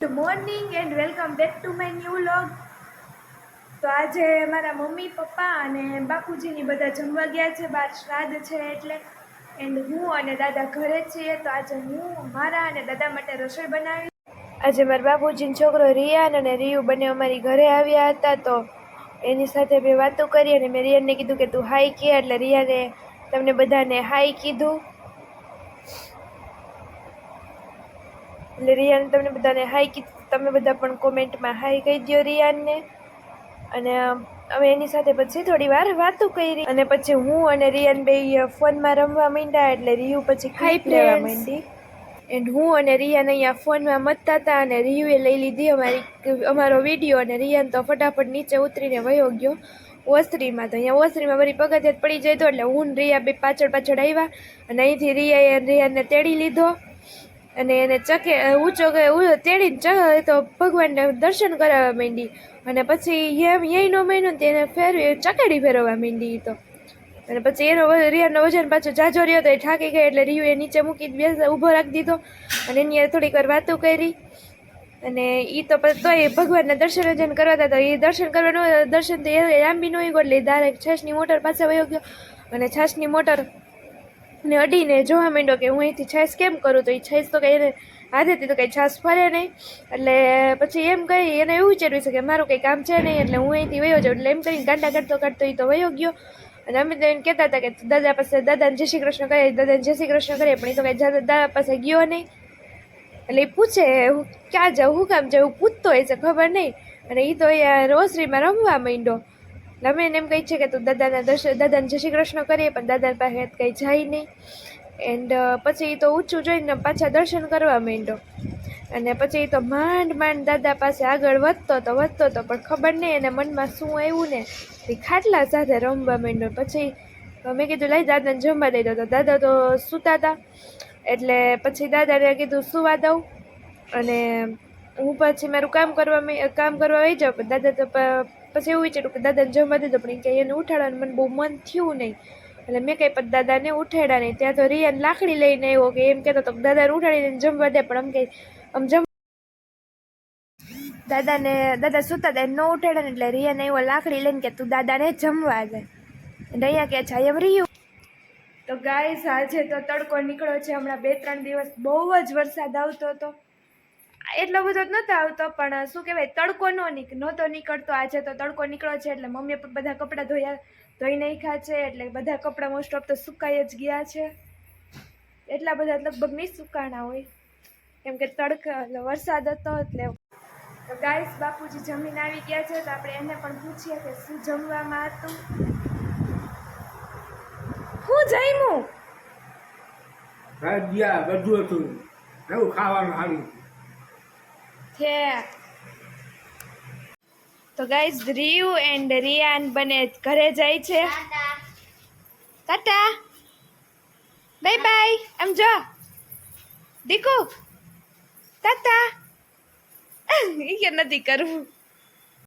Good morning and welcome back to my new vlog. તો આજે મારા મમ્મી પપ્પા અને બાપુજીની બધા જમવા ગયા છે, બહાર શ્રાદ્ધ છે એટલે. એન્ડ હું અને દાદા ઘરે છીએ. તો આજે હું મારા અને દાદા માટે રસોઈ બનાવી. આજે મારા બાપુજીનો છોકરો રિયાન અને રિયુ બંને અમારી ઘરે આવ્યા હતા. તો એની સાથે મેં વાતો કરી અને મેં રિયાનને કીધું કે તું હાઈ કે, એટલે રિયાને તમને બધાને હાઈ કીધું. એટલે રિયાન તમને બધાને હાઈ કીધું, તમે બધા પણ કોમેન્ટમાં હાઈ કહી દો રિયાનને. અને અમે એની સાથે પછી થોડી વાર વાતો કરી અને પછી હું અને રિયાન બે ફોનમાં રમવા માંડ્યા. એટલે રિયુ પછી ક્લિપ લેવા માંડી એન્ડ હું અને રિયાન અહીંયા ફોનમાં મતતા હતા અને રિયુએ લઈ લીધી અમારો વિડીયો. અને રિયાન તો ફટાફટ નીચે ઉતરીને વયો ગયો ઓસરીમાં. તો અહીંયા ઓસરીમાં વળી પગથિયાત પડી જાય તો એટલે હું રિયા બે પાછળ આવ્યા અને અહીંથી રિયાને તેડી લીધો અને એને ઊંચો તેડીને તો ભગવાનને દર્શન કરાવવા માંડી. અને પછી નો મહિનો તેને ચકેડી ફેરવવા માંડી. તો અને પછી રિયાનો વજન પાછો જાજો રહ્યો તો એ થાકી ગઈ એટલે રિયુએ નીચે મૂકી ઊભો રાખી દીધો અને એની થોડીક વાર વાતો કરી. અને એ તો તોય ભગવાનના દર્શન કરવા હતા. તો એ દર્શન તો એ લાંબી ન ગયો એટલે ડાયરેક્ટ છાશની મોટર પાસે વયો ગયો અને છાશની મોટર ને અડીને જોવા માંડ્યો કે હું અહીંથી છાશ કેમ કરું. તો એ છાશ તો કંઈ એને હાથેથી તો કંઈ છાશ ફરે નહીં. એટલે પછી એમ કહી એને એવું વિચાર્યું છે કે મારું કંઈ કામ છે નહીં એટલે હું અહીંથી વયો જાઉં. એટલે એમ કરીને ગાંડા કાઢતો એ તો વયો ગયો. અને અમે તો એને કહેતા હતા કે દાદા પાસે દાદાને જય શ્રી કૃષ્ણ કરીએ, દાદાને જય શ્રી કૃષ્ણ કરીએ, પણ એ તો કંઈ દાદા પાસે ગયો નહીં. એટલે એ પૂછે હું ક્યાં જાઉં, હું કામ જાઉં, પૂછતો હોય છે ખબર નહીં. અને એ તો અહીંયા રોસરીમાં રમવા માંડ્યો. અમે એને એમ કહી છે કે તું દાદાને જય શ્રી કૃષ્ણ કરીએ, પણ દાદા પાસે કંઈ જાય નહીં. એન્ડ પછી તો ઊંચું જોઈને પાછા દર્શન કરવા માંડ્યો. અને પછી તો માંડ દાદા પાસે આગળ વધતો હતો પણ ખબર નહીં એને મનમાં શું આવ્યું ને એ ખાટલા સાથે રમવા માંડ્યો. પછી મેં કીધું લઈ દાદાને જમવા દઈ દો. તો દાદા તો સૂતા હતા એટલે પછી દાદાને કીધું સુવા દઉં અને હું પછી મારું કામ કરવા વહી જાઉં. પણ દાદા તો પછી એવું વિચાર્યું કે દાદાને જમવા દીધો પણ કંઈ એને ઉઠાડવાનું મને બહુ મન થયું નહીં. એટલે મેં કંઈ પણ દાદાને ઉઠાડ્યા નહીં. ત્યાં તો રિયાન લાકડી લઈને આવ્યો કે એમ કહેતો તો દાદાને ઉઠાડીને જમવા દે, પણ દાદા સૂતા હતા ન ઉઠાડ્યા ને એટલે રિયાને એવો લાકડી લઈને કે તું દાદાને જમવા દે. એટલે અહીંયા કે છે એમ રહ્યું. તો ગાઈસ આજે તો તડકો નીકળ્યો છે. હમણાં 2-3 દિવસ બહુ જ વરસાદ આવતો હતો. એટલો બધો જ નહોતો આવતો પણ શું કહેવાય તડકો નહોતો નીકળતો. આજે તો તડકો નીકળ્યો છે એટલે મમ્મીએ પણ બધા કપડાં ધોઈ નાખ્યા છે. એટલે બધા કપડાં મોસ્ટ ઓફ તો સુકાઈ જ ગયા છે. એટલા બધા લગભગ નહીં સુકાણા હોય કેમ કે વરસાદ હતો એટલે. તો ગાઈસ બાપુજી જમીન આવી ગયા છે. તો આપણે એને પણ પૂછીએ કે શું જમવામાં હતું. શું જમ્યું? બધું હતું એવું ખાવાનું સારું છે. તો ગાઈસ રિયુ એન્ડ રિયાન બને ઘરે જાય છે. Tata bye bye. આમ જો દીકુ ટાટા એ કે નથી કરવું.